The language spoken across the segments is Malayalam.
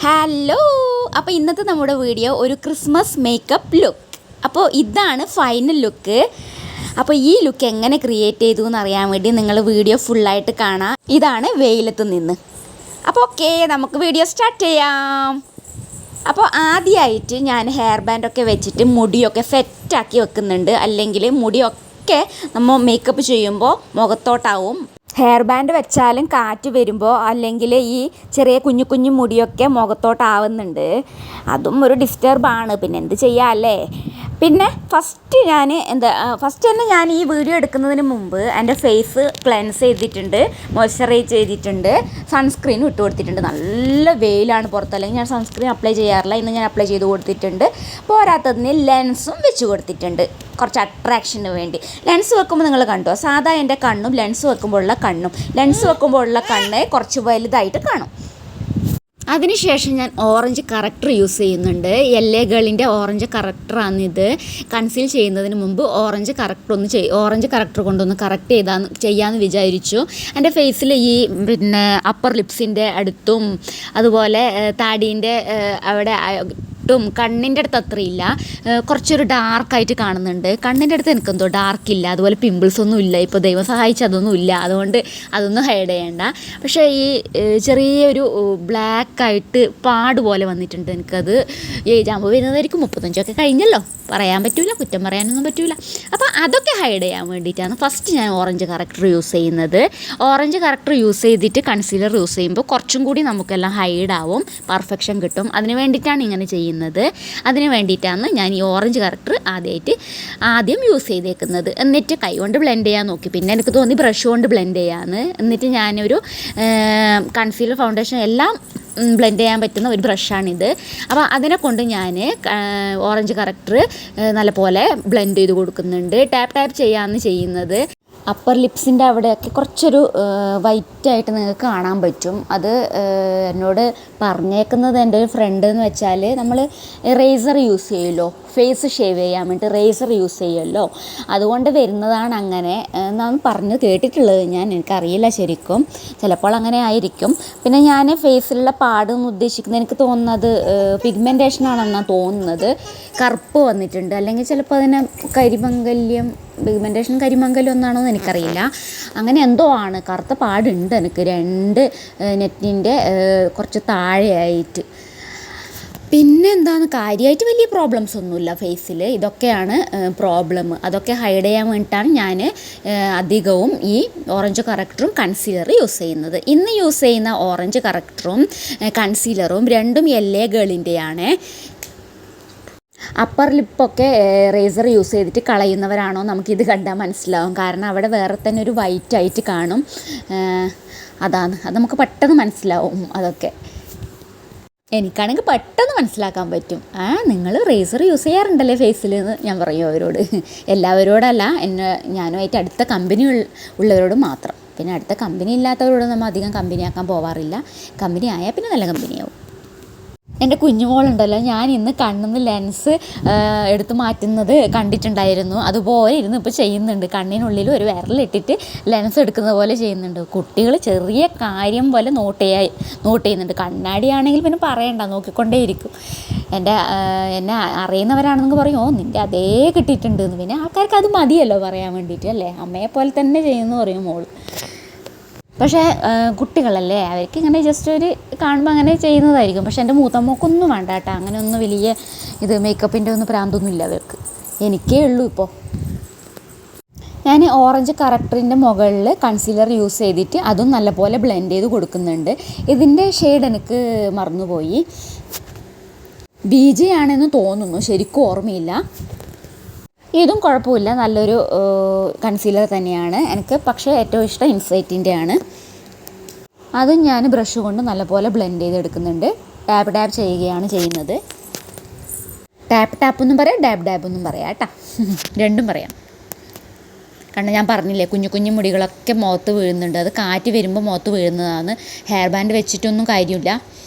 ഹലോ, അപ്പോൾ ഇന്നത്തെ നമ്മുടെ വീഡിയോ ഒരു ക്രിസ്മസ് മേക്കപ്പ് ലുക്ക്. അപ്പോൾ ഇതാണ് ഫൈനൽ ലുക്ക്. അപ്പോൾ ഈ ലുക്ക് എങ്ങനെ ക്രിയേറ്റ് ചെയ്തു എന്ന് അറിയാൻ വേണ്ടി നിങ്ങൾ വീഡിയോ ഫുള്ളായിട്ട് കാണാം. ഇതാണ് വെയിലത്ത് നിന്ന്. അപ്പോൾ ഓക്കെ, നമുക്ക് വീഡിയോ സ്റ്റാർട്ട് ചെയ്യാം. അപ്പോൾ ആദ്യമായിട്ട് ഞാൻ ഹെയർ ബാൻഡൊക്കെ വെച്ചിട്ട് മുടിയൊക്കെ സെറ്റാക്കി വെക്കുന്നുണ്ട്. അല്ലെങ്കിൽ മുടിയൊക്കെ നമ്മൾ മേക്കപ്പ് ചെയ്യുമ്പോൾ മുഖത്തോട്ടാവും. ഹെയർ ബാൻഡ് വെച്ചാലും കാറ്റ് വരുമ്പോൾ അല്ലെങ്കിൽ ഈ ചെറിയ കുഞ്ഞു കുഞ്ഞു മുടിയൊക്കെ മുഖത്തോട്ടാവുന്നുണ്ട്. അതും ഒരു ഡിസ്റ്റർബാണ്. പിന്നെ എന്ത് ചെയ്യാം അല്ലേ. പിന്നെ ഫസ്റ്റ് തന്നെ ഞാൻ ഈ വീഡിയോ എടുക്കുന്നതിന് മുമ്പ് എൻ്റെ ഫേസ് ക്ലെൻസ് ചെയ്തിട്ടുണ്ട്, മോയ്സ്ചറൈസ് ചെയ്തിട്ടുണ്ട്, സൺസ്ക്രീനും ഇട്ട് കൊടുത്തിട്ടുണ്ട്. നല്ല വെയിലാണ് പുറത്ത്, അല്ലെങ്കിൽ ഞാൻ സൺസ്ക്രീൻ അപ്ലൈ ചെയ്യാറില്ല. ഇന്ന് ഞാൻ അപ്ലൈ ചെയ്ത് കൊടുത്തിട്ടുണ്ട്. പോരാത്തതിന് ലെൻസും വെച്ച് കൊടുത്തിട്ടുണ്ട്, കുറച്ച് അട്രാക്ഷന് വേണ്ടി. ലെൻസ് വെക്കുമ്പോൾ നിങ്ങൾ കണ്ടോ, സാധാ എൻ്റെ കണ്ണും ലെൻസ് വെക്കുമ്പോഴുള്ള കണ്ണ് കുറച്ച് വലുതായിട്ട് കാണും. അതിനുശേഷം ഞാൻ ഓറഞ്ച് കറക്റ്റർ യൂസ് ചെയ്യുന്നുണ്ട്. LA ഗേളിൻ്റെ ഓറഞ്ച് കറക്റ്ററാണിത്. കൺസീൽ ചെയ്യുന്നതിന് മുമ്പ് ഓറഞ്ച് കറക്റ്റർ കൊണ്ടൊന്ന് കറക്റ്റ് ചെയ്യാമെന്ന് വിചാരിച്ചു. എൻ്റെ ഫേസിൽ ഈ അപ്പർ ലിപ്സിൻ്റെ അടുത്തും അതുപോലെ താടീൻ്റെ അവിടെ കണ്ണിൻ്റെ അടുത്ത് അത്രയില്ല, കുറച്ചൊരു ഡാർക്കായിട്ട് കാണുന്നുണ്ട്. കണ്ണിൻ്റെ അടുത്ത് എനിക്കെന്തോ ഡാർക്കില്ല, അതുപോലെ പിമ്പിൾസ് ഒന്നും ഇല്ല. ഇപ്പോൾ ദൈവം സഹായിച്ച് അതൊന്നും ഇല്ല, അതുകൊണ്ട് അതൊന്നും ഹൈഡ് ചെയ്യണ്ട. പക്ഷേ ഈ ചെറിയൊരു ബ്ലാക്കായിട്ട് പാട് പോലെ വന്നിട്ടുണ്ട്. എനിക്കത് ഏജ് ആകുമ്പോൾ വരുന്നതായിരിക്കും. 35 കഴിഞ്ഞല്ലോ, പറയാൻ പറ്റില്ല, കുറ്റം പറയാനൊന്നും പറ്റില്ല. അപ്പോൾ അതൊക്കെ ഹൈഡ് ചെയ്യാൻ വേണ്ടിയിട്ടാണ് ഫസ്റ്റ് ഞാൻ ഓറഞ്ച് കറക്റ്റർ യൂസ് ചെയ്യുന്നത്. ഓറഞ്ച് കറക്റ്റർ യൂസ് ചെയ്തിട്ട് കൺസീലർ യൂസ് ചെയ്യുമ്പോൾ കുറച്ചും കൂടി നമുക്കെല്ലാം ഹൈഡാവും, പെർഫെക്ഷൻ കിട്ടും. അതിന് വേണ്ടിയിട്ടാണ് ഇങ്ങനെ ചെയ്യുന്നത്. അതിന് വേണ്ടിയിട്ടാണ് ഞാൻ ഈ ഓറഞ്ച് കറക്റ്റർ ആദ്യം യൂസ് ചെയ്തേക്കുന്നത്. എന്നിട്ട് കൈ കൊണ്ട് ബ്ലെൻഡ് ചെയ്യാൻ നോക്കി. പിന്നെ എനിക്ക് തോന്നി ബ്രഷ് കൊണ്ട് ബ്ലെൻഡ് ചെയ്യാമെന്ന്. എന്നിട്ട് ഞാനൊരു കൺസീലർ, ഫൗണ്ടേഷൻ എല്ലാം ബ്ലെൻഡ് ചെയ്യാൻ പറ്റുന്ന ഒരു ബ്രഷാണിത്. അപ്പോൾ അതിനെ കൊണ്ട് ഞാൻ ഓറഞ്ച് കറക്റ്റർ നല്ലപോലെ ബ്ലെൻഡ് ചെയ്ത് കൊടുക്കുന്നുണ്ട്. ടാപ്പ് ചെയ്യാമെന്ന് ചെയ്യുന്നത്. അപ്പർ ലിപ്സിൻ്റെ അവിടെയൊക്കെ കുറച്ചൊരു വൈറ്റായിട്ട് നിങ്ങൾക്ക് കാണാൻ പറ്റും. അത് എന്നോട് പറഞ്ഞേക്കുന്നത് എൻ്റെ ഒരു ഫ്രണ്ട് എന്ന് വെച്ചാൽ, നമ്മൾ റേസർ യൂസ് ചെയ്യുമല്ലോ, ഫേസ് ഷേവ് ചെയ്യാൻ വേണ്ടി റേസർ യൂസ് ചെയ്യുമല്ലോ, അതുകൊണ്ട് വരുന്നതാണ് അങ്ങനെ എന്നാണ് പറഞ്ഞു കേട്ടിട്ടുള്ളത്. എനിക്കറിയില്ല ശരിക്കും, ചിലപ്പോൾ അങ്ങനെ ആയിരിക്കും. പിന്നെ ഞാൻ ഫേസിലുള്ള പാടെന്ന് ഉദ്ദേശിക്കുന്നത്, എനിക്ക് തോന്നുന്നത് പിഗ്മെൻറ്റേഷനാണെന്നാണ് തോന്നുന്നത്. കറുപ്പ് വന്നിട്ടുണ്ട്, അല്ലെങ്കിൽ ചിലപ്പോൾ അതിനെ കരിമംഗല്യം ഒന്നാണോ എന്ന് എനിക്കറിയില്ല. അങ്ങനെ എന്തോ ആണ്, കറുത്ത പാടുണ്ട് എനിക്ക് 2 നെറ്റിൻ്റെ കുറച്ച് താഴെയായിട്ട്. പിന്നെ എന്താണ്, കാര്യമായിട്ട് വലിയ പ്രോബ്ലംസ് ഒന്നുമില്ല ഫേസിൽ. ഇതൊക്കെയാണ് പ്രോബ്ലം. അതൊക്കെ ഹൈഡ് ചെയ്യാൻ വേണ്ടിയിട്ടാണ് ഞാൻ അധികവും ഈ ഓറഞ്ച് കറക്റ്ററും കൺസീലർ യൂസ് ചെയ്യുന്നത്. ഇന്ന് യൂസ് ചെയ്യുന്ന ഓറഞ്ച് കറക്റ്ററും കൺസീലറും രണ്ടും LA ഗേളിൻ്റെയാണ്. അപ്പർ ലിപ്പൊക്കെ റേസർ യൂസ് ചെയ്തിട്ട് കളയുന്നവരാണോ നമുക്കിത് കണ്ടാൽ മനസ്സിലാവും. കാരണം അവിടെ വേറെ തന്നെ ഒരു വൈറ്റായിട്ട് കാണും. അത് നമുക്ക് പെട്ടെന്ന് മനസ്സിലാവും. അതൊക്കെ എനിക്കാണെങ്കിൽ പെട്ടെന്ന് മനസ്സിലാക്കാൻ പറ്റും. നിങ്ങൾ റേസർ യൂസ് ചെയ്യാറുണ്ടല്ലേ ഫേസിൽ എന്ന് ഞാൻ പറയും അവരോട്. എല്ലാവരോടല്ല, ഞാനുമായിട്ട് അടുത്ത കമ്പനി ഉള്ളവരോട് മാത്രം. പിന്നെ അടുത്ത കമ്പനി ഇല്ലാത്തവരോട് നമ്മൾ അധികം കമ്പനിയാക്കാൻ പോവാറില്ല. കമ്പനി ആയാൽ പിന്നെ നല്ല കമ്പനിയാവും. എൻ്റെ കുഞ്ഞുമോളുണ്ടല്ലോ, ഞാൻ ഇന്ന് കണ്ണിന്ന് ലെൻസ് എടുത്ത് മാറ്റുന്നത് കണ്ടിട്ടുണ്ടായിരുന്നു. അതുപോലെ ഇരുന്ന് ഇപ്പോൾ ചെയ്യുന്നുണ്ട്. കണ്ണിനുള്ളിൽ ഒരു വിരലിട്ടിട്ട് ലെൻസ് എടുക്കുന്ന പോലെ ചെയ്യുന്നുണ്ട്. കുട്ടികൾ ചെറിയ കാര്യം പോലെ നോട്ട് ചെയ്യുന്നുണ്ട്. കണ്ണാടിയാണെങ്കിൽ പിന്നെ പറയണ്ട, നോക്കിക്കൊണ്ടേയിരിക്കും. എന്നെ അറിയുന്നവരാണെന്നൊക്കെ പറയും, നിൻ്റെ അതേ കിട്ടിയിട്ടുണ്ട് എന്ന്. പിന്നെ ആൾക്കാർക്ക് അത് മതിയല്ലോ പറയാൻ വേണ്ടിയിട്ട്, അല്ലേ. അമ്മയെ പോലെ തന്നെ ചെയ്യുമെന്ന് പറയും മോള്. പക്ഷേ കുട്ടികളല്ലേ, അവർക്ക് ഇങ്ങനെ ജസ്റ്റ് ഒരു കാണുമ്പോൾ അങ്ങനെ ചെയ്യുന്നതായിരിക്കും. പക്ഷേ എൻ്റെ മൂത്തമ്മക്കൊന്നും വേണ്ട കേട്ടോ, അങ്ങനെ ഒന്നും വലിയ മേക്കപ്പിൻ്റെ ഒന്നും പ്രാന്തൊന്നും ഇല്ല അവർക്ക്. എനിക്കേ ഉള്ളൂ. ഇപ്പോൾ ഞാൻ ഓറഞ്ച് കറക്റ്ററിൻ്റെ മുകളിൽ കൺസീലർ യൂസ് ചെയ്തിട്ട് അതും നല്ലപോലെ ബ്ലെൻഡ് ചെയ്ത് കൊടുക്കുന്നുണ്ട്. ഇതിൻ്റെ ഷെയ്ഡ് എനിക്ക് മറന്നുപോയി, BJ ആണെന്ന് തോന്നുന്നു, ശരിക്കും ഓർമ്മയില്ല. ഇതും കുഴപ്പമില്ല, നല്ലൊരു കൺസീലർ തന്നെയാണ് എനിക്ക്. പക്ഷേ ഏറ്റവും ഇഷ്ടം ഇൻസൈറ്റിൻ്റെ ആണ്. അതും ഞാൻ ബ്രഷ് കൊണ്ട് നല്ലപോലെ ബ്ലെൻഡ് ചെയ്തെടുക്കുന്നുണ്ട്. ടാപ്പ് ചെയ്യുകയാണ് ചെയ്യുന്നത്. ടാപ്പ് എന്നും പറയാം, ഡാബ് എന്നും പറയാം കേട്ടോ, രണ്ടും പറയാം. കാരണം ഞാൻ പറഞ്ഞില്ലേ, കുഞ്ഞു കുഞ്ഞു മുടികളൊക്കെ മുഖത്ത് വീഴുന്നുണ്ട്. അത് കാറ്റ് വരുമ്പോൾ മുഖത്ത് വീഴുന്നതാണ്. ഹെയർ ബാൻഡ് വെച്ചിട്ടൊന്നും കാര്യമില്ല.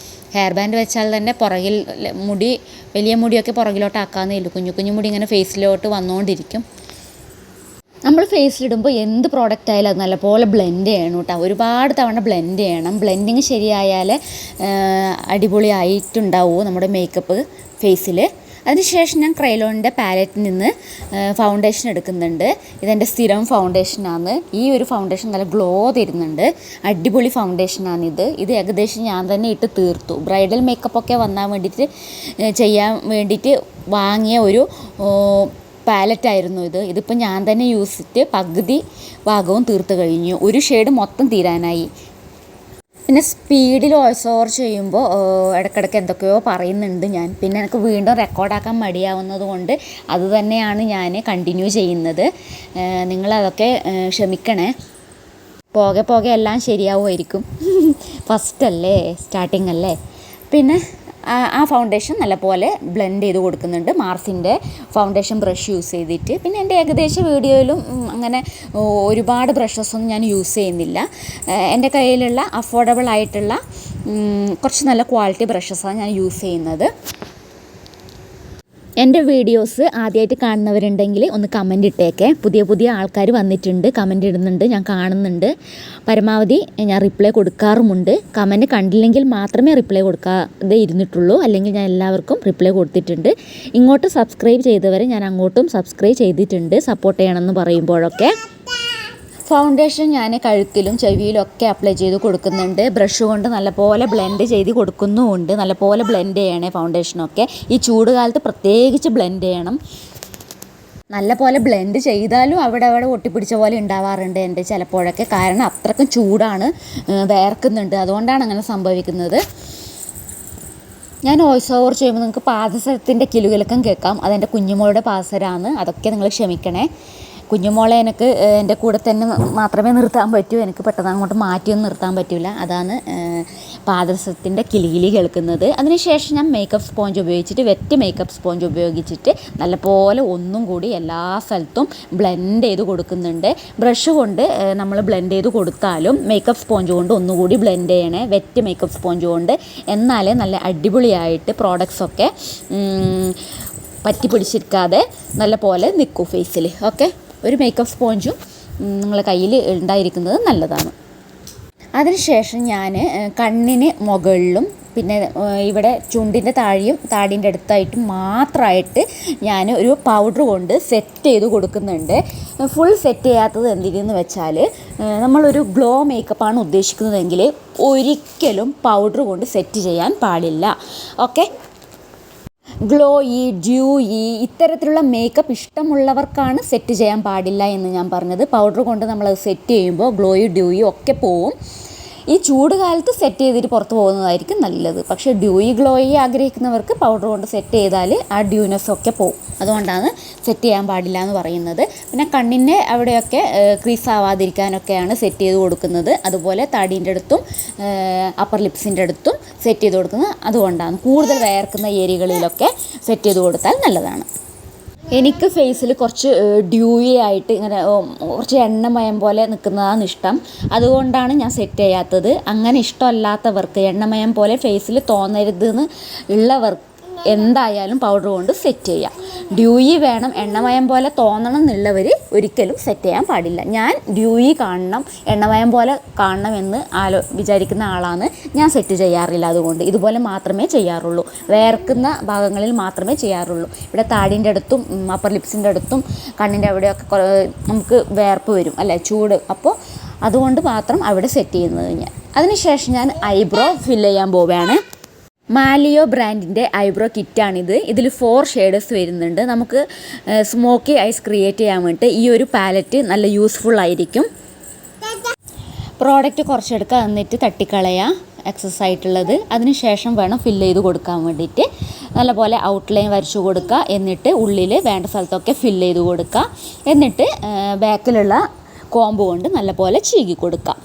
ഹെയർ ബാൻഡ് വെച്ചാൽ തന്നെ പുറകിൽ വലിയ മുടിയൊക്കെ പുറകിലോട്ട് ആക്കാമെന്നേ ഉള്ളൂ. കുഞ്ഞു കുഞ്ഞു മുടി ഇങ്ങനെ ഫേസിലോട്ട് വന്നുകൊണ്ടിരിക്കും. നമ്മൾ ഫേസിലിടുമ്പോൾ എന്ത് പ്രോഡക്റ്റ് ആയാലും അത് നല്ലപോലെ ബ്ലെൻഡ് ചെയ്യണം കേട്ടോ. ഒരുപാട് തവണ ബ്ലെൻഡ് ചെയ്യണം. ബ്ലെൻഡിങ് ശരിയായാൽ അടിപൊളിയായിട്ടുണ്ടാവുമോ നമ്മുടെ മേക്കപ്പ് ഫേസിൽ. അതിനുശേഷം ഞാൻ ക്രയോണിൻ്റെ പാലറ്റിൽ നിന്ന് ഫൗണ്ടേഷൻ എടുക്കുന്നുണ്ട്. ഇതെൻ്റെ സ്ഥിരം ഫൗണ്ടേഷനാണ്. ഈ ഒരു ഫൗണ്ടേഷൻ നല്ല ഗ്ലോ തരുന്നുണ്ട്. അടിപൊളി ഫൗണ്ടേഷനാണിത്. ഇത് ഏകദേശം ഞാൻ തന്നെ ഇട്ട് തീർത്തു. ബ്രൈഡൽ മേക്കപ്പൊക്കെ വന്നാൻ വേണ്ടിയിട്ട് ചെയ്യാൻ വേണ്ടിയിട്ട് വാങ്ങിയ ഒരു പാലറ്റായിരുന്നു ഇതിപ്പോൾ ഞാൻ തന്നെ യൂസ് ചെയ്തിട്ട് പകുതി ഭാഗവും തീർത്ത് കഴിഞ്ഞു. ഒരു ഷെയ്ഡ് മൊത്തം തീരാനായി. പിന്നെ സ്പീഡിൽ വോയിസ് ഓവർ ചെയ്യുമ്പോൾ ഇടയ്ക്കിടയ്ക്ക് എന്തൊക്കെയോ പറയുന്നുണ്ട് ഞാൻ. പിന്നെ എനിക്ക് വീണ്ടും റെക്കോർഡാക്കാൻ മടിയാവുന്നത് കൊണ്ട് അത് തന്നെയാണ് ഞാൻ കണ്ടിന്യൂ ചെയ്യുന്നത്. നിങ്ങളതൊക്കെ ക്ഷമിക്കണേ. പോകെ പോകെ എല്ലാം ശരിയാവുമായിരിക്കും. ഫസ്റ്റല്ലേ, സ്റ്റാർട്ടിങ് അല്ലേ. പിന്നെ ആ ഫൗണ്ടേഷൻ നല്ലപോലെ ബ്ലെൻഡ് ചെയ്ത് കൊടുക്കുന്നുണ്ട് മാർസിൻ്റെ ഫൗണ്ടേഷൻ ബ്രഷ് യൂസ് ചെയ്തിട്ട്. പിന്നെ എൻ്റെ ഏകദേശ വീഡിയോയിലും അങ്ങനെ ഒരുപാട് ബ്രഷസൊന്നും ഞാൻ യൂസ് ചെയ്യുന്നില്ല. എൻ്റെ കയ്യിലുള്ള അഫോർഡബിൾ ആയിട്ടുള്ള കുറച്ച് നല്ല ക്വാളിറ്റി ബ്രഷസാണ് ഞാൻ യൂസ് ചെയ്യുന്നത്. എൻ്റെ വീഡിയോസ് ആദ്യമായിട്ട് കാണുന്നവരുണ്ടെങ്കിൽ ഒന്ന് കമൻ്റ് ഇട്ടേക്കെ. പുതിയ പുതിയ ആൾക്കാർ വന്നിട്ടുണ്ട്, കമൻ്റ് ഇടുന്നുണ്ട്, ഞാൻ കാണുന്നുണ്ട്. പരമാവധി ഞാൻ റിപ്ലൈ കൊടുക്കാറുമുണ്ട്. കമൻ്റ് കണ്ടില്ലെങ്കിൽ മാത്രമേ റിപ്ലൈ കൊടുക്കാതെ ഇരുന്നിട്ടുള്ളൂ. അല്ലെങ്കിൽ ഞാൻ എല്ലാവർക്കും റിപ്ലൈ കൊടുത്തിട്ടുണ്ട്. ഇങ്ങോട്ട് സബ്സ്ക്രൈബ് ചെയ്തവരെ ഞാൻ അങ്ങോട്ടും സബ്സ്ക്രൈബ് ചെയ്തിട്ടുണ്ട്, സപ്പോർട്ട് ചെയ്യണമെന്ന് പറയുമ്പോഴൊക്കെ. ഫൗണ്ടേഷൻ ഞാൻ കഴുത്തിലും ചെവിയിലും ഒക്കെ അപ്ലൈ ചെയ്ത് കൊടുക്കുന്നുണ്ട്. ബ്രഷ് കൊണ്ട് നല്ലപോലെ ബ്ലെൻഡ് ചെയ്ത് കൊടുക്കുന്നുമുണ്ട്. നല്ലപോലെ ബ്ലെൻഡ് ചെയ്യണേ ഫൗണ്ടേഷനൊക്കെ. ഈ ചൂട് കാലത്ത് പ്രത്യേകിച്ച് ബ്ലെൻഡ് ചെയ്യണം. നല്ലപോലെ ബ്ലെൻഡ് ചെയ്താലും അവിടെ ഒട്ടിപ്പിടിച്ച പോലെ ഉണ്ടാവാറുണ്ട് എൻ്റെ ചിലപ്പോഴൊക്കെ. കാരണം അത്രയ്ക്കും ചൂടാണ്, വേർക്കുന്നുണ്ട്. അതുകൊണ്ടാണ് അങ്ങനെ സംഭവിക്കുന്നത്. ഞാൻ വോയിസ് ഓവർ ചെയ്യുമ്പോൾ നിങ്ങൾക്ക് പാദസരത്തിൻ്റെ കിലുകിലക്കം കേൾക്കാം. അതെൻ്റെ കുഞ്ഞുമോളുടെ പാദസരമാണ്. അതൊക്കെ നിങ്ങൾ ക്ഷമിക്കണേ. കുഞ്ഞുമോളെ എനിക്ക് എൻ്റെ കൂടെ തന്നെ മാത്രമേ നിർത്താൻ പറ്റൂ. എനിക്ക് പെട്ടെന്ന് അങ്ങോട്ട് മാറ്റിയൊന്നും നിർത്താൻ പറ്റില്ല. അതാണ് പാദസരത്തിൻ്റെ കിലികിലി കേൾക്കുന്നത്. അതിനുശേഷം ഞാൻ മേക്കപ്പ് സ്പോഞ്ച് ഉപയോഗിച്ചിട്ട്, വെറ്റ് മേക്കപ്പ് സ്പോഞ്ച് ഉപയോഗിച്ചിട്ട് നല്ലപോലെ ഒന്നും കൂടി എല്ലാ സ്ഥലത്തും ബ്ലെൻഡ് ചെയ്ത് കൊടുക്കുന്നുണ്ട്. ബ്രഷ് കൊണ്ട് നമ്മൾ ബ്ലെൻഡ് ചെയ്ത് കൊടുത്താലും മേക്കപ്പ് സ്പോഞ്ച് കൊണ്ട് ഒന്നുകൂടി ബ്ലെൻഡ് ചെയ്യണേ, വെറ്റ് മേക്കപ്പ് സ്പോഞ്ച് കൊണ്ട്. എന്നാലേ നല്ല അടിപൊളിയായിട്ട് പ്രോഡക്ട്സൊക്കെ പറ്റി പിടിച്ചിരിക്കാതെ നല്ല പോലെ നിൽക്കും ഫേസിൽ. ഓക്കെ, ഒരു മേക്കപ്പ് സ്പോഞ്ചും നിങ്ങളുടെ കയ്യിൽ ഉണ്ടായിരിക്കുന്നത് നല്ലതാണ്. അതിനുശേഷം ഞാൻ കണ്ണിന് മുകളിലും പിന്നെ ഇവിടെ ചുണ്ടിൻ്റെ താടിൻ്റെ അടുത്തായിട്ട് മാത്രമായിട്ട് ഞാൻ ഒരു പൗഡർ കൊണ്ട് സെറ്റ് ചെയ്ത് കൊടുക്കുന്നുണ്ട്. ഫുൾ സെറ്റ് ചെയ്യാത്തത് എന്തിനെന്ന് വെച്ചാൽ, നമ്മളൊരു ഗ്ലോ മേക്കപ്പാണ് ഉദ്ദേശിക്കുന്നതെങ്കിൽ ഒരിക്കലും പൗഡർ കൊണ്ട് സെറ്റ് ചെയ്യാൻ പാടില്ല. ഓക്കെ, ഗ്ലോയി, ഡ്യൂയി ഇത്തരത്തിലുള്ള മേക്കപ്പ് ഇഷ്ടമുള്ളവർക്കാണ് സെറ്റ് ചെയ്യാൻ പാടില്ല എന്ന് ഞാൻ പറഞ്ഞത്. പൗഡർ കൊണ്ട് നമ്മളത് സെറ്റ് ചെയ്യുമ്പോൾ ഗ്ലോയി, ഡ്യൂയി ഒക്കെ പോവും. ഈ ചൂട് കാലത്ത് സെറ്റ് ചെയ്തിട്ട് പുറത്ത് പോകുന്നതായിരിക്കും നല്ലത്. പക്ഷേ ഡ്യൂയി, ഗ്ലോയി ആഗ്രഹിക്കുന്നവർക്ക് പൗഡർ കൊണ്ട് സെറ്റ് ചെയ്താൽ ആ ഡ്യൂനെസ്സൊക്കെ പോവും. അതുകൊണ്ടാണ് സെറ്റ് ചെയ്യാൻ പാടില്ല എന്ന് പറയുന്നത്. പിന്നെ കണ്ണിൻ്റെ അവിടെയൊക്കെ ക്രീസ് ആവാതിരിക്കാനൊക്കെയാണ് സെറ്റ് ചെയ്ത് കൊടുക്കുന്നത്. അതുപോലെ താടീൻ്റെ അടുത്തും അപ്പർ ലിപ്സിൻ്റെ അടുത്തും സെറ്റ് ചെയ്ത് കൊടുക്കുന്നത് അതുകൊണ്ടാണ്. കൂടുതൽ വേർക്കുന്ന ഏരിയകളിലൊക്കെ സെറ്റ് ചെയ്ത് കൊടുത്താൽ നല്ലതാണ്. എനിക്ക് ഫേസിൽ കുറച്ച് ഡ്യൂയി ആയിട്ട് ഇങ്ങനെ കുറച്ച് എണ്ണമയം പോലെ നിൽക്കുന്നതാണ് ഇഷ്ടം. അതുകൊണ്ടാണ് ഞാൻ സെറ്റ് ചെയ്യാത്തത്. അങ്ങനെ ഇഷ്ടമല്ലാത്തവർക്ക്, എണ്ണമയം പോലെ ഫേസിൽ തോന്നരുതെന്ന് ഉള്ളവർക്ക് എന്തായാലും പൗഡർ കൊണ്ട് സെറ്റ് ചെയ്യാം. ഡ്യൂയി വേണം, എണ്ണമയം പോലെ തോന്നണം എന്നുള്ളവർ ഒരിക്കലും സെറ്റ് ചെയ്യാൻ പാടില്ല. ഞാൻ ഡ്യൂയി കാണണം, എണ്ണമയം പോലെ കാണണം എന്ന് വിചാരിക്കുന്ന ആളാണ്. ഞാൻ സെറ്റ് ചെയ്യാറില്ല. അതുകൊണ്ട് ഇതുപോലെ മാത്രമേ ചെയ്യാറുള്ളൂ. വേർക്കുന്ന ഭാഗങ്ങളിൽ മാത്രമേ ചെയ്യാറുള്ളൂ. ഇവിടെ താടിൻ്റെ അടുത്തും അപ്പർ ലിപ്സിൻ്റെ അടുത്തും കണ്ണിൻ്റെ അവിടെയൊക്കെ നമുക്ക് വേർപ്പ് വരും അല്ലേ, ചൂട്. അപ്പോൾ അതുകൊണ്ട് മാത്രം അവിടെ സെറ്റ് ചെയ്യുന്നത് ഞാൻ. അതിനുശേഷം ഞാൻ ഐബ്രോ ഫില്ല് ചെയ്യാൻ പോവുകയാണ്. മാലിയോ ബ്രാൻഡിൻ്റെ ഐബ്രോ കിറ്റാണിത്. ഇതിൽ 4 ഷെയ്ഡ്സ് വരുന്നുണ്ട്. നമുക്ക് സ്മോക്കി ഐസ് ക്രിയേറ്റ് ചെയ്യാൻ വേണ്ടിയിട്ട് ഈ ഒരു പാലറ്റ് നല്ല യൂസ്ഫുൾ ആയിരിക്കും. പ്രോഡക്റ്റ് കുറച്ചെടുക്കുക, എന്നിട്ട് തട്ടിക്കളയാം എക്സസ് ആയിട്ടുള്ളത്. അതിനുശേഷം വേണം ഫില്ല് ചെയ്ത് കൊടുക്കാൻ വേണ്ടിയിട്ട്. നല്ലപോലെ ഔട്ട്ലൈൻ വരച്ചു കൊടുക്കുക. എന്നിട്ട് ഉള്ളിൽ വേണ്ട സ്ഥലത്തൊക്കെ ഫില്ല് ചെയ്ത് കൊടുക്കുക. എന്നിട്ട് ബാക്കിലുള്ള കോമ്പ് കൊണ്ട് നല്ലപോലെ ചീകി കൊടുക്കുക.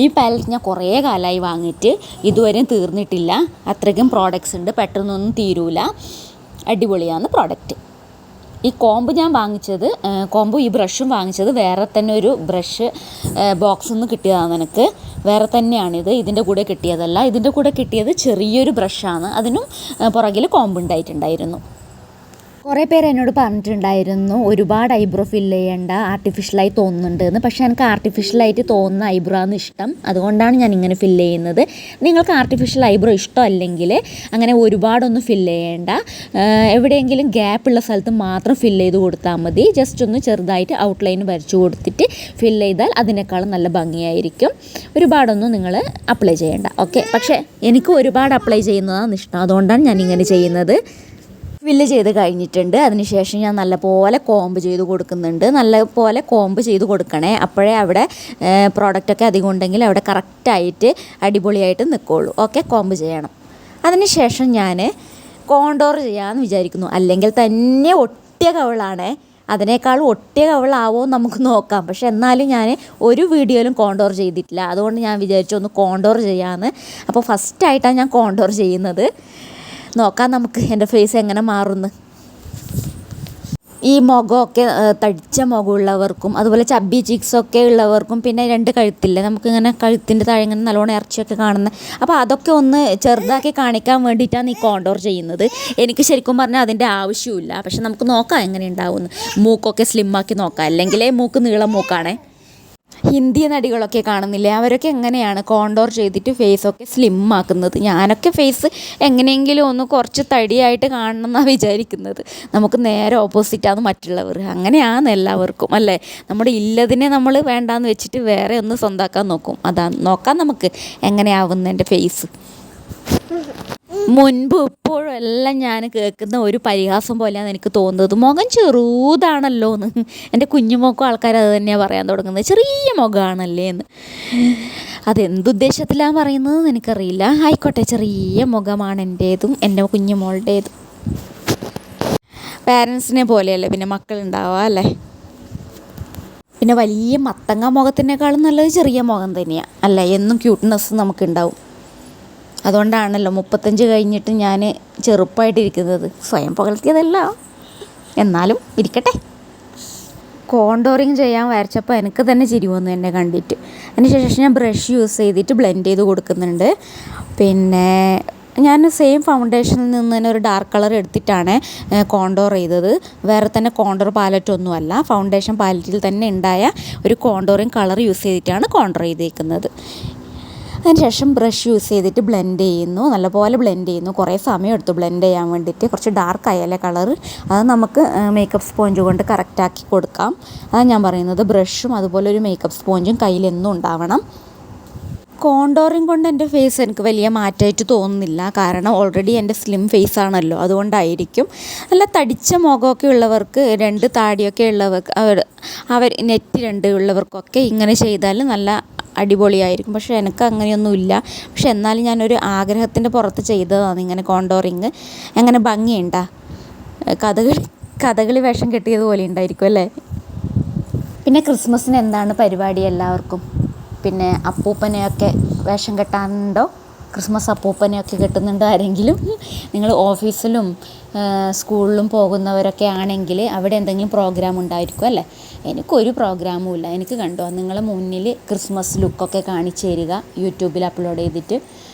ഈ പാലറ്റ് ഞാൻ കുറേ കാലമായി വാങ്ങിയിട്ട് ഇതുവരെയും തീർന്നിട്ടില്ല. അത്രയ്ക്കും പ്രോഡക്റ്റ്സ് ഉണ്ട്, പെട്ടെന്നൊന്നും തീരൂല. അടിപൊളിയാണ് പ്രോഡക്റ്റ്. ഈ കോമ്പ് ഞാൻ വാങ്ങിച്ചത്, കോമ്പും ഈ ബ്രഷും വാങ്ങിച്ചത് വേറെ തന്നെ ഒരു ബ്രഷ് ബോക്സിൽ നിന്ന് കിട്ടിയതാണ്. എനിക്ക് വേറെ തന്നെയാണിത്, ഇതിൻ്റെ കൂടെ കിട്ടിയതല്ല. ഇതിൻ്റെ കൂടെ കിട്ടിയത് ചെറിയൊരു ബ്രഷാണ്. അതിനും പുറകിൽ കോമ്പ് ഉണ്ടായിട്ടുണ്ടായിരുന്നു. കുറേ പേര് എന്നോട് പറഞ്ഞിട്ടുണ്ടായിരുന്നു ഒരുപാട് ഐബ്രോ ഫില്ല് ചെയ്യേണ്ട, ആർട്ടിഫിഷ്യലായി തോന്നുന്നുണ്ട് എന്ന്. പക്ഷേ എനിക്ക് ആർട്ടിഫിഷ്യലായിട്ട് തോന്നുന്ന ഐബ്രോ ആണ് ഇഷ്ടം, അതുകൊണ്ടാണ് ഞാൻ ഇങ്ങനെ ഫില്ല് ചെയ്യുന്നത്. നിങ്ങൾക്ക് ആർട്ടിഫിഷ്യൽ ഐബ്രോ ഇഷ്ടമല്ലെങ്കിൽ അങ്ങനെ ഒരുപാടൊന്നും ഫില്ല് ചെയ്യേണ്ട, എവിടെയെങ്കിലും ഗ്യാപ്പുള്ള സ്ഥലത്ത് മാത്രം ഫില്ല് ചെയ്ത് കൊടുത്താൽ മതി. ജസ്റ്റ് ഒന്ന് ചെറുതായിട്ട് ഔട്ട്ലൈൻ വരച്ചു കൊടുത്തിട്ട് ഫില്ല് ചെയ്താൽ അതിനേക്കാളും നല്ല ഭംഗിയായിരിക്കും. ഒരുപാടൊന്നും നിങ്ങൾ അപ്ലൈ ചെയ്യേണ്ട. ഓക്കെ, പക്ഷേ എനിക്ക് ഒരുപാട് അപ്ലൈ ചെയ്യുന്നതാണ് ഇഷ്ടം, അതുകൊണ്ടാണ് ഞാൻ ഇങ്ങനെ ചെയ്യുന്നത്. ഫില്ല് ചെയ്ത് കഴിഞ്ഞിട്ടുണ്ട്. അതിനുശേഷം ഞാൻ നല്ലപോലെ കോംബ് ചെയ്ത് കൊടുക്കുന്നുണ്ട്. നല്ലപോലെ കോംബ് ചെയ്ത് കൊടുക്കണേ, അപ്പോഴേ അവിടെ പ്രോഡക്റ്റൊക്കെ അധികം ഉണ്ടെങ്കിൽ അവിടെ കറക്റ്റായിട്ട് അടിപൊളിയായിട്ട് നിൽക്കുകയുള്ളൂ. ഓക്കെ, കോംബ് ചെയ്യണം. അതിനുശേഷം ഞാൻ കോണ്ടോർ ചെയ്യാമെന്ന് വിചാരിക്കുന്നു. അല്ലെങ്കിൽ തന്നെ ഒട്ടിയ കവിളാണ്, അതിനേക്കാളും ഒട്ടിയ കവിളാവോ നമുക്ക് നോക്കാം. പക്ഷെ എന്നാലും ഞാൻ ഒരു വീഡിയോയിലും കോണ്ടോർ ചെയ്തിട്ടില്ല, അതുകൊണ്ട് ഞാൻ വിചാരിച്ചു ഒന്ന് കോണ്ടോർ ചെയ്യാമെന്ന്. അപ്പോൾ ഫസ്റ്റായിട്ടാണ് ഞാൻ കോണ്ടോർ ചെയ്യുന്നത്. നോക്കാം നമുക്ക് എൻ്റെ ഫേസ് എങ്ങനെ മാറുമെന്ന്. ഈ മുഖമൊക്കെ തടിച്ച മുഖമുള്ളവർക്കും അതുപോലെ ചബ്ബി ചിക്സൊക്കെ ഉള്ളവർക്കും പിന്നെ 2 കഴുത്തില്ലേ, നമുക്കിങ്ങനെ കഴുത്തിൻ്റെ താഴെ ഇങ്ങനെ നല്ലോണം ഇറച്ചിയൊക്കെ കാണുന്നത്, അപ്പോൾ അതൊക്കെ ഒന്ന് ചെറുതാക്കി കാണിക്കാൻ വേണ്ടിയിട്ടാണ് ഈ കോണ്ടോർ ചെയ്യുന്നത്. എനിക്ക് ശരിക്കും പറഞ്ഞാൽ അതിൻ്റെ ആവശ്യമില്ല, പക്ഷെ നമുക്ക് നോക്കാം എങ്ങനെ ഉണ്ടാവുമെന്ന്. മൂക്കൊക്കെ സ്ലിമ്മാക്കി നോക്കാം, അല്ലെങ്കിൽ മൂക്ക് നീളം മൂക്കാണേ. ഹിന്ദി നടികളൊക്കെ കാണുന്നില്ലേ, അവരൊക്കെ എങ്ങനെയാണ് കോണ്ടോർ ചെയ്തിട്ട് ഫേസൊക്കെ സ്ലിം ആക്കുന്നത്. ഞാനൊക്കെ ഫേസ് എങ്ങനെയെങ്കിലും ഒന്ന് കുറച്ച് തടിയായിട്ട് കാണണം എന്നാണ് വിചാരിക്കുന്നത്. നമുക്ക് നേരെ ഓപ്പോസിറ്റാണ് മറ്റുള്ളവർ, അങ്ങനെയാണ് എല്ലാവർക്കും അല്ലേ. നമ്മുടെ ഇല്ലതിനെ നമ്മൾ വേണ്ടാന്ന് വെച്ചിട്ട് വേറെ ഒന്ന് സ്വന്തമാക്കാൻ നോക്കും. അതാണ് നോക്കാം നമുക്ക് എങ്ങനെയാവുന്ന എൻ്റെ ഫേസ്. മുൻപ് ഇപ്പോഴും എല്ലാം ഞാൻ കേൾക്കുന്ന ഒരു പരിഹാസം പോലെയാണ് എനിക്ക് തോന്നുന്നത്, മുഖം ചെറുതാണല്ലോ എന്ന്. എൻ്റെ കുഞ്ഞുമൊക്കെ ആൾക്കാർ അത് തന്നെയാണ് പറയാൻ തുടങ്ങുന്നത്, ചെറിയ മുഖമാണല്ലേ എന്ന്. അതെന്തുദ്ദേശത്തിലാണ് പറയുന്നത് എനിക്കറിയില്ല. ആയിക്കോട്ടെ, ചെറിയ മുഖമാണ് എൻ്റേതും എൻ്റെ കുഞ്ഞുമോളുടേതും. പാരൻസിനെ പോലെയല്ലേ പിന്നെ മക്കളുണ്ടാവുക അല്ലേ. പിന്നെ വലിയ മത്തങ്ങ മുഖത്തിനേക്കാളും നല്ലത് ചെറിയ മുഖം തന്നെയാണ് അല്ലേ. എന്നും ക്യൂട്ട്നെസ് നമുക്കുണ്ടാവും. അതുകൊണ്ടാണല്ലോ 35 കഴിഞ്ഞിട്ട് ഞാൻ ചെറുപ്പമായിട്ടിരിക്കുന്നത്. സ്വയം പുകഴ്ത്തിയതല്ല, എന്നാലും ഇരിക്കട്ടെ. കോണ്ടോറിങ് ചെയ്യാൻ വരച്ചപ്പോൾ എനിക്ക് തന്നെ ചിരി വന്നു എന്നെ കണ്ടിട്ട്. അതിനുശേഷം ഞാൻ ബ്രഷ് യൂസ് ചെയ്തിട്ട് ബ്ലെൻഡ് ചെയ്ത് കൊടുക്കുന്നുണ്ട്. പിന്നെ ഞാൻ സെയിം ഫൗണ്ടേഷനിൽ നിന്ന് തന്നെ ഒരു ഡാർക്ക് കളർ എടുത്തിട്ടാണ് കോണ്ടോർ ചെയ്തത്. വേറെ തന്നെ കോണ്ടോർ പാലറ്റൊന്നുമല്ല, ഫൗണ്ടേഷൻ പാലറ്റിൽ തന്നെ ഉണ്ടായ ഒരു കോണ്ടോറിങ് കളർ യൂസ് ചെയ്തിട്ടാണ് കോണ്ടോർ ചെയ്തേക്കുന്നത്. അതിനുശേഷം ബ്രഷ് യൂസ് ചെയ്തിട്ട് ബ്ലെൻഡ് ചെയ്യുന്നു, നല്ലപോലെ ബ്ലെൻഡ് ചെയ്യുന്നു. കുറേ സമയം എടുത്തു ബ്ലെൻഡ് ചെയ്യാൻ വേണ്ടിയിട്ട്. കുറച്ച് ഡാർക്ക് ആയല്ലേ കളർ, അത് നമുക്ക് മേക്കപ്പ് സ്പോഞ്ച് കൊണ്ട് കറക്റ്റാക്കി കൊടുക്കാം. അതാണ് ഞാൻ പറയുന്നത്. ബ്രഷും അതുപോലെ ഒരു മേക്കപ്പ് സ്പോഞ്ചും കയ്യിലെന്നും ഉണ്ടാവണം. കോണ്ടോറിങ് കൊണ്ട് എൻ്റെ ഫേസ് എനിക്ക് വലിയ മാറ്റമായിട്ട് തോന്നുന്നില്ല, കാരണം ഓൾറെഡി എൻ്റെ സ്ലിം ഫേസ് ആണല്ലോ, അതുകൊണ്ടായിരിക്കും. നല്ല തടിച്ച മുഖമൊക്കെ ഉള്ളവർക്ക്, 2 താടിയൊക്കെ ഉള്ളവർക്ക്, അവർ നെറ്റ് 2 ഉള്ളവർക്കൊക്കെ ഇങ്ങനെ ചെയ്താൽ നല്ല അടിപൊളിയായിരിക്കും. പക്ഷേ എനിക്ക് അങ്ങനെയൊന്നുമില്ല. പക്ഷെ എന്നാലും ഞാനൊരു ആഗ്രഹത്തിൻ്റെ പുറത്ത് ചെയ്തതാണ് ഇങ്ങനെ കോണ്ടോറിങ്. എങ്ങനെ ഭംഗിയുണ്ടാ, കഥകളി വേഷം കെട്ടിയതുപോലെ ഉണ്ടായിരിക്കും അല്ലേ. പിന്നെ ക്രിസ്മസിന് എന്താണ് പരിപാടി എല്ലാവർക്കും? പിന്നെ അപ്പൂപ്പനെയൊക്കെ വേഷം കെട്ടാനുണ്ടോ? ക്രിസ്മസ് അപ്പൂപ്പനെയൊക്കെ കെട്ടുന്നുണ്ടോ ആരെങ്കിലും? നിങ്ങൾ ഓഫീസിലും സ്കൂളിലും പോകുന്നവരൊക്കെ ആണെങ്കിൽ അവിടെ എന്തെങ്കിലും പ്രോഗ്രാം ഉണ്ടായിരിക്കും അല്ലേ. എനിക്കൊരു പ്രോഗ്രാമും ഇല്ല. എനിക്ക് കണ്ടോ നിങ്ങളെ മുന്നിൽ ക്രിസ്മസ് ലുക്കൊക്കെ കാണിച്ചു തരിക, യൂട്യൂബിൽ അപ്ലോഡ് ചെയ്തിട്ട്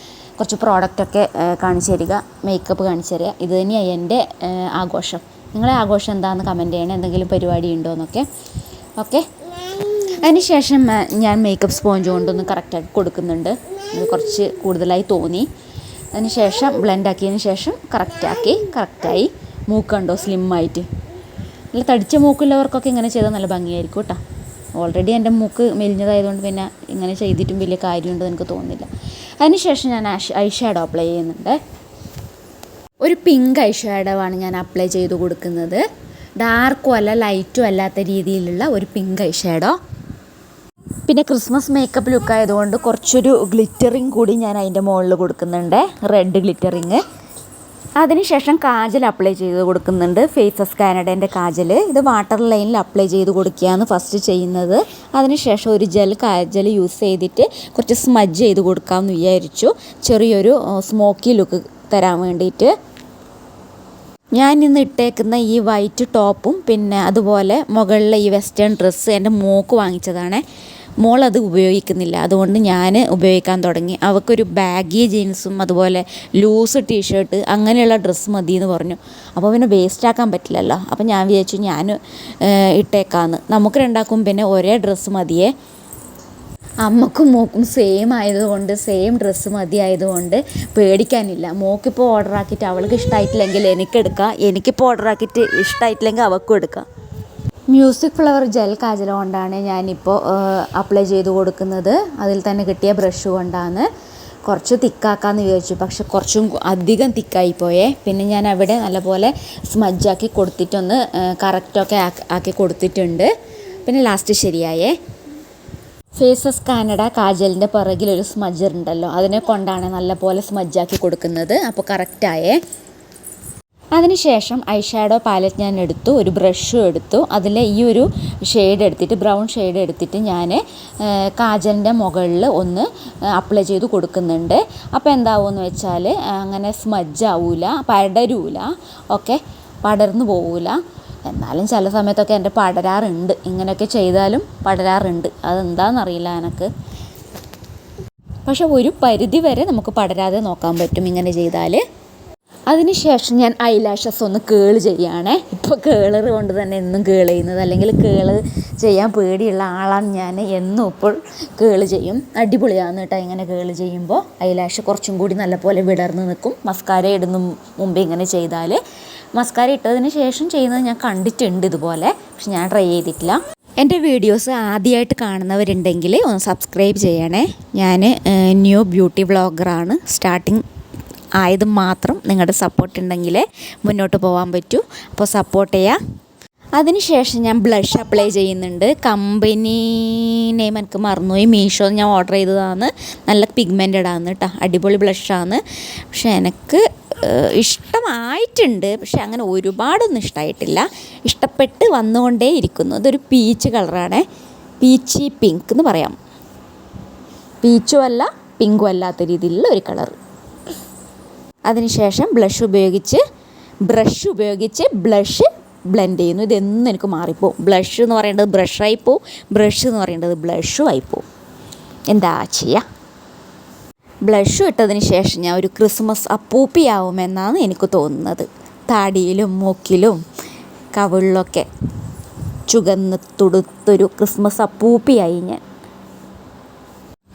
കുറച്ച് പ്രോഡക്റ്റൊക്കെ കാണിച്ചു തരിക, മേക്കപ്പ് കാണിച്ചു തരിക. ഇത് തന്നെയാണ് എൻ്റെ ആഘോഷം. നിങ്ങളെ ആഘോഷം എന്താണെന്ന് കമൻറ്റ് ചെയ്യണം, എന്തെങ്കിലും പരിപാടി ഉണ്ടോ എന്നൊക്കെ. ഓക്കെ, അതിനുശേഷം ഞാൻ മേക്കപ്പ് സ്പോഞ്ച് കൊണ്ടൊന്ന് കറക്റ്റാക്കി കൊടുക്കുന്നുണ്ട്. ഇത് കുറച്ച് കൂടുതലായി തോന്നി. അതിനുശേഷം ബ്ലെൻഡാക്കിയതിന് ശേഷം കറക്റ്റായി. മൂക്കുണ്ടോ സ്ലിമ്മായിട്ട്. നല്ല തടിച്ച മൂക്കുള്ളവർക്കൊക്കെ ഇങ്ങനെ ചെയ്താൽ നല്ല ഭംഗിയായിരിക്കും കേട്ടോ. ഓൾറെഡി എൻ്റെ മൂക്ക് മെലിഞ്ഞതായതുകൊണ്ട് പിന്നെ ഇങ്ങനെ ചെയ്തിട്ടും വലിയ കാര്യമുണ്ടെന്ന് എനിക്ക് തോന്നുന്നില്ല. അതിനുശേഷം ഞാൻ ഐ ഷാഡോ അപ്ലൈ ചെയ്യുന്നുണ്ട്. ഒരു പിങ്ക് ഐ ഷാഡോ ആണ് ഞാൻ അപ്ലൈ ചെയ്ത് കൊടുക്കുന്നത്. ഡാർക്കും അല്ല ലൈറ്റും അല്ലാത്ത രീതിയിലുള്ള ഒരു പിങ്ക് ഐ ഷാഡോ. പിന്നെ ക്രിസ്മസ് മേക്കപ്പ് ലുക്ക് ആയതുകൊണ്ട് കുറച്ചൊരു ഗ്ലിറ്ററിങ് കൂടി ഞാൻ അതിൻ്റെ മുകളിൽ കൊടുക്കുന്നുണ്ട്, റെഡ് ഗ്ലിറ്ററിങ്. അതിനുശേഷം കാജൽ അപ്ലൈ ചെയ്ത് കൊടുക്കുന്നുണ്ട്, ഫേസസ് കാനഡേൻ്റെ കാജൽ. ഇത് വാട്ടർ ലൈനിൽ അപ്ലൈ ചെയ്ത് കൊടുക്കുകയാണ് ഫസ്റ്റ് ചെയ്യുന്നത്. അതിനുശേഷം ഒരു കാജൽ യൂസ് ചെയ്തിട്ട് കുറച്ച് സ്മജ് ചെയ്ത് കൊടുക്കാമെന്ന് വിചാരിച്ചു, ചെറിയൊരു സ്മോക്കി ലുക്ക് തരാൻ വേണ്ടിയിട്ട്. ഞാൻ ഇന്ന് ഇട്ടേക്കുന്ന ഈ വൈറ്റ് ടോപ്പും പിന്നെ അതുപോലെ മുകളിലെ ഈ വെസ്റ്റേൺ ഡ്രസ്സ് എൻ്റെ മോക്ക് വാങ്ങിച്ചതാണ്. മോളത് ഉപയോഗിക്കുന്നില്ല, അതുകൊണ്ട് ഞാൻ ഉപയോഗിക്കാൻ തുടങ്ങി. അവൾക്കൊരു ബാഗി ജീൻസും അതുപോലെ ലൂസ് ടീഷർട്ട് അങ്ങനെയുള്ള ഡ്രസ്സ് മതി എന്ന് പറഞ്ഞു. അപ്പോൾ പിന്നെ വേസ്റ്റാക്കാൻ പറ്റില്ലല്ലോ. അപ്പോൾ ഞാൻ വിചാരിച്ചു ഞാൻ ഇട്ടേക്കാന്ന്. നമുക്ക് രണ്ടാക്കും പിന്നെ ഒരേ ഡ്രസ്സ് മതിയേ. അമ്മക്കും മോക്കും സെയിം ആയതുകൊണ്ട് സെയിം ഡ്രസ്സ് മതി ആയതുകൊണ്ട് പേടിക്കാനില്ല. മോക്കിപ്പോൾ ഓർഡർ ആക്കിയിട്ട് അവൾക്ക് ഇഷ്ടമായിട്ടില്ലെങ്കിൽ എനിക്കെടുക്കാം, എനിക്കിപ്പോൾ ഓർഡർ ആക്കിയിട്ട് ഇഷ്ടമായിട്ടില്ലെങ്കിൽ അവൾക്കും എടുക്കാം. മ്യൂസിക് ഫ്ലവർ ജെൽ കാജൽ കൊണ്ടാണ് ഞാനിപ്പോൾ അപ്ലൈ ചെയ്ത് കൊടുക്കുന്നത്. അതിൽ തന്നെ കിട്ടിയ ബ്രഷ് കൊണ്ടാണ്. കുറച്ച് തിക്കാക്കാമെന്ന് വിചാരിച്ചു, പക്ഷെ കുറച്ചും അധികം തിക്കായിപ്പോയേ. പിന്നെ ഞാൻ അവിടെ നല്ലപോലെ സ്മജ്ജാക്കി കൊടുത്തിട്ടൊന്ന് കറക്റ്റൊക്കെ ആക്കി കൊടുത്തിട്ടുണ്ട്. പിന്നെ ലാസ്റ്റ് ശരിയായേ. ഫേസസ് കാനഡ കാജലിൻ്റെ പിറകിലൊരു സ്മജ്ജർ ഉണ്ടല്ലോ, അതിനെ കൊണ്ടാണ് നല്ലപോലെ സ്മജ്ജാക്കി കൊടുക്കുന്നത്. അപ്പോൾ കറക്റ്റായേ. അതിനുശേഷം ഐ ഷാഡോ പാലറ്റ് ഞാൻ എടുത്തു, ഒരു ബ്രഷും എടുത്തു. അതിൽ ഈ ഒരു ഷെയ്ഡ് എടുത്തിട്ട് ബ്രൗൺ ഷെയ്ഡ് എടുത്തിട്ട് ഞാൻ കാജലിൻ്റെ മുകളിൽ ഒന്ന് അപ്ലൈ ചെയ്ത് കൊടുക്കുന്നുണ്ട്. അപ്പോൾ എന്താവുമെന്ന് വെച്ചാൽ അങ്ങനെ സ്മജ്ജാവൂല, പടരൂല, ഓക്കെ, പടർന്നു പോവില്ല. എന്നാലും ചില സമയത്തൊക്കെ എൻ്റെ പടരാറുണ്ട്, ഇങ്ങനെയൊക്കെ ചെയ്താലും പടരാറുണ്ട്. അതെന്താണെന്നറിയില്ല എനിക്ക്. പക്ഷെ ഒരു പരിധി വരെ നമുക്ക് പടരാതെ നോക്കാൻ പറ്റും ഇങ്ങനെ ചെയ്താൽ. അതിനുശേഷം ഞാൻ ഐലാഷസ് ഒന്ന് കേൾ ചെയ്യുകയാണേ. ഇപ്പോൾ കേളർ കൊണ്ട് തന്നെ എന്നും കേൾ ചെയ്യുന്നത്, അല്ലെങ്കിൽ കേൾ ചെയ്യാൻ പേടിയുള്ള ആളാണ് ഞാൻ. എന്നും ഇപ്പോൾ കേൾ ചെയ്യും. അടിപൊളിയാണ് കേട്ടോ ഇങ്ങനെ കേൾ ചെയ്യുമ്പോൾ. ഐലാഷ് കുറച്ചും കൂടി നല്ലപോലെ വിടർന്ന് നിൽക്കും മസ്കാര ഇടുന്ന മുമ്പ് ഇങ്ങനെ ചെയ്താൽ. മസ്കാര ഇട്ടതിന് ശേഷം ചെയ്യുന്നത് ഞാൻ കണ്ടിട്ടുണ്ട് ഇതുപോലെ, പക്ഷെ ഞാൻ ട്രൈ ചെയ്തിട്ടില്ല. എൻ്റെ വീഡിയോസ് ആദ്യമായിട്ട് കാണുന്നവരുണ്ടെങ്കിൽ ഒന്ന് സബ്സ്ക്രൈബ് ചെയ്യണേ. ഞാൻ ന്യൂ ബ്യൂട്ടി വ്ളോഗറാണ്. സ്റ്റാർട്ടിങ് ആയത് മാത്രം നിങ്ങളുടെ സപ്പോർട്ട് ഉണ്ടെങ്കിലേ മുന്നോട്ട് പോകാൻ പറ്റൂ. അപ്പോൾ സപ്പോർട്ട് ചെയ്യുക. അതിനുശേഷം ഞാൻ ബ്ലഷ് അപ്ലൈ ചെയ്യുന്നുണ്ട്. കമ്പനി നെയിം എനിക്ക് മറന്നുപോയി, മീഷോ ഞാൻ ഓർഡർ ചെയ്തതാണ്. നല്ല പിഗ്മെൻറ്റഡ് ആണ് കേട്ടോ, അടിപൊളി ബ്ലഷാണ്. പക്ഷെ എനിക്ക് ഇഷ്ടമായിട്ടുണ്ട്, പക്ഷെ അങ്ങനെ ഒരുപാടൊന്നും ഇഷ്ടമായിട്ടില്ല. ഇഷ്ടപ്പെട്ട് വന്നുകൊണ്ടേ ഇരിക്കുന്നു. ഇതൊരു പീച്ച് കളറാണ്, പീച്ചി പിങ്ക് എന്ന് പറയാം. പീച്ചും അല്ല പിങ്കും അല്ലാത്ത രീതിയിലുള്ള ഒരു കളർ. അതിനുശേഷം ബ്രഷ് ഉപയോഗിച്ച് ബ്ലഷ് ബ്ലെൻഡ് ചെയ്യുന്നു. ഇതെന്നും എനിക്ക് മാറിപ്പോവും. ബ്ലഷ് എന്ന് പറയേണ്ടത് ബ്രഷായിപ്പോവും, ബ്രഷ് എന്ന് പറയേണ്ടത് ബ്ലഷും ആയിപ്പോവും. എന്താ ചെയ്യുക. ബ്ലഷും ഇട്ടതിന് ശേഷം ഞാൻ ഒരു ക്രിസ്മസ് അപ്പൂപ്പിയാവുമെന്നാണ് എനിക്ക് തോന്നുന്നത്. താടിയിലും മൂക്കിലും കവിളിലൊക്കെ ചുവന്ന് തുടുത്തൊരു ക്രിസ്മസ് അപ്പൂപ്പിയായി ഞാൻ.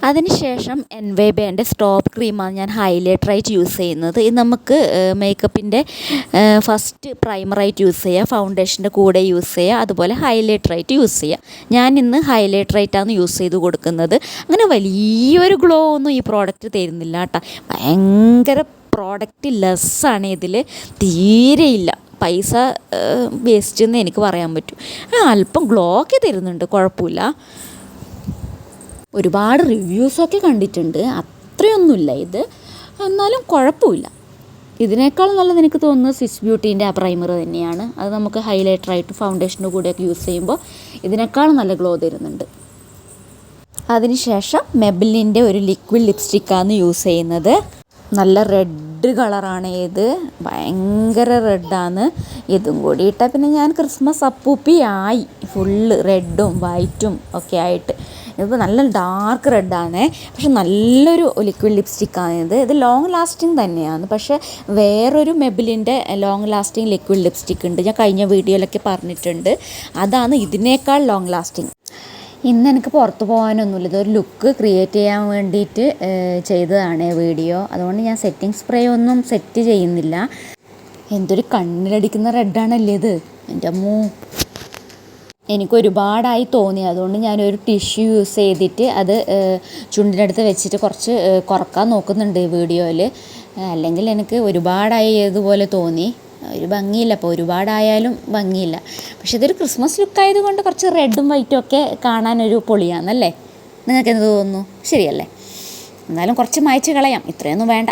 അതിനുശേഷം എൻവേബേൻ്റെ സ്റ്റോപ്പ് ക്രീമാണ് ഞാൻ ഹൈലൈറ്ററായിട്ട് യൂസ് ചെയ്യുന്നത്. ഇത് നമുക്ക് മേക്കപ്പിൻ്റെ ഫസ്റ്റ് പ്രൈമറായിട്ട് യൂസ് ചെയ്യുക, ഫൗണ്ടേഷൻ്റെ കൂടെ യൂസ് ചെയ്യുക, അതുപോലെ ഹൈലൈറ്ററായിട്ട് യൂസ് ചെയ്യുക. ഞാൻ ഇന്ന് ഹൈലൈറ്ററായിട്ടാണ് യൂസ് ചെയ്ത് കൊടുക്കുന്നത്. അങ്ങനെ വലിയൊരു ഗ്ലോ ഒന്നും ഈ പ്രോഡക്റ്റ് തരുന്നില്ല കേട്ടോ. ഭയങ്കര പ്രോഡക്റ്റ് ലെസ്സാണ് ഇതിൽ, തീരെയില്ല. പൈസ വേസ്റ്റ് എന്ന് എനിക്ക് പറയാൻ പറ്റും. അല്പം ഗ്ലോ ഒക്കെ തരുന്നുണ്ട്, കുഴപ്പമില്ല. ഒരുപാട് റിവ്യൂസൊക്കെ കണ്ടിട്ടുണ്ട്, അത്രയൊന്നുമില്ല ഇത്, എന്നാലും കുഴപ്പമില്ല. ഇതിനേക്കാൾ നല്ലത് എനിക്ക് തോന്നുന്നത് സ്വിസ് ബ്യൂട്ടീൻ്റെ ആ പ്രൈമർ തന്നെയാണ്. അത് നമുക്ക് ഹൈലൈറ്ററായിട്ട് ഫൗണ്ടേഷൻ്റെ കൂടെയൊക്കെ യൂസ് ചെയ്യുമ്പോൾ ഇതിനേക്കാൾ നല്ല ഗ്ലോ തരുന്നുണ്ട്. അതിനുശേഷം മെബിലിൻ്റെ ഒരു ലിക്വിഡ് ലിപ്സ്റ്റിക്കാണ് യൂസ് ചെയ്യുന്നത്. നല്ല റെഡ് കളറാണ് ഇത്, ഭയങ്കര റെഡാണ്. ഇതും കൂടി ഇട്ടാൽ പിന്നെ ഞാൻ ക്രിസ്മസ് അപ്പൂപ്പിയായി. ഫുള്ള് റെഡും വൈറ്റും ഒക്കെ ആയിട്ട്. ഇതിപ്പോൾ നല്ല ഡാർക്ക് റെഡാണ്, പക്ഷെ നല്ലൊരു ലിക്വിഡ് ലിപ്സ്റ്റിക്കാണിത്. ഇത് ലോങ് ലാസ്റ്റിംഗ് തന്നെയാണ്, പക്ഷേ വേറൊരു മെബിലിൻ്റെ ലോങ് ലാസ്റ്റിംഗ് ലിക്വിഡ് ലിപ്സ്റ്റിക് ഉണ്ട്, ഞാൻ കഴിഞ്ഞ വീഡിയോയിലൊക്കെ പറഞ്ഞിട്ടുണ്ട്. അതാണ് ഇതിനേക്കാൾ ലോങ് ലാസ്റ്റിംഗ്. ഇന്ന് എനിക്ക് പുറത്ത് പോകാനൊന്നുമില്ല, ഇതൊരു ലുക്ക് ക്രിയേറ്റ് ചെയ്യാൻ വേണ്ടിയിട്ട് ചെയ്തതാണ് വീഡിയോ. അതുകൊണ്ട് ഞാൻ സെറ്റിംഗ് സ്പ്രേ ഒന്നും സെറ്റ് ചെയ്യുന്നില്ല. എന്തൊരു കണ്ണിലടിക്കുന്ന റെഡാണല്ലേ ഇത്, എൻ്റെ അമ്മോ. എനിക്കൊരുപാടായി തോന്നി, അതുകൊണ്ട് ഞാനൊരു ടിഷ്യൂ യൂസ് ചെയ്തിട്ട് അത് ചുണ്ടിനടുത്ത് വെച്ചിട്ട് കുറച്ച് കുറക്കാൻ നോക്കുന്നുണ്ട് ഈ വീഡിയോയിൽ. അല്ലെങ്കിൽ എനിക്ക് ഒരുപാടായതുപോലെ തോന്നി, ഒരു ഭംഗിയില്ല. അപ്പോൾ ഒരുപാടായാലും ഭംഗിയില്ല. പക്ഷെ ഇതൊരു ക്രിസ്മസ് ലുക്കായതുകൊണ്ട് കുറച്ച് റെഡും വൈറ്റും ഒക്കെ കാണാനൊരു പൊളിയാണെന്നല്ലേ, നിങ്ങൾക്ക് എന്ത് തോന്നുന്നു? ശരിയല്ലേ? എന്നാലും കുറച്ച് മായ്ച്ച് കളയാം, ഇത്രയൊന്നും വേണ്ട.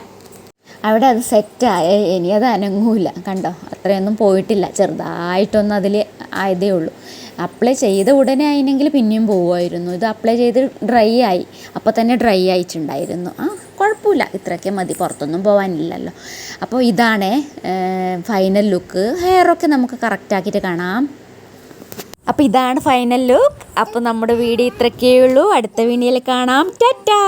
അവിടെ അത് സെറ്റായ, ഇനി അത് അനങ്ങൂല. കണ്ടോ, അത്രയൊന്നും പോയിട്ടില്ല, ചെറുതായിട്ടൊന്നും അതിൽ ആയതേ ഉള്ളൂ. അപ്ലൈ ചെയ്ത ഉടനെ ആയിരുന്നെങ്കിൽ പിന്നെയും പോവുമായിരുന്നു. ഇത് അപ്ലൈ ചെയ്ത് ഡ്രൈ ആയി, അപ്പോൾ തന്നെ ഡ്രൈ ആയിട്ടുണ്ടായിരുന്നു. കുഴപ്പമില്ല, ഇത്രയൊക്കെ മതി, പുറത്തൊന്നും പോകാനില്ലല്ലോ. അപ്പോൾ ഇതാണ് ഫൈനൽ ലുക്ക്. ഹെയറൊക്കെ നമുക്ക് കറക്റ്റാക്കിയിട്ട് കാണാം. അപ്പോൾ ഇതാണ് ഫൈനൽ ലുക്ക്. അപ്പോൾ നമ്മുടെ വീഡിയോ ഇത്രയൊക്കെ ഉള്ളൂ. അടുത്ത വീഡിയോയിൽ കാണാം. ടാറ്റാ.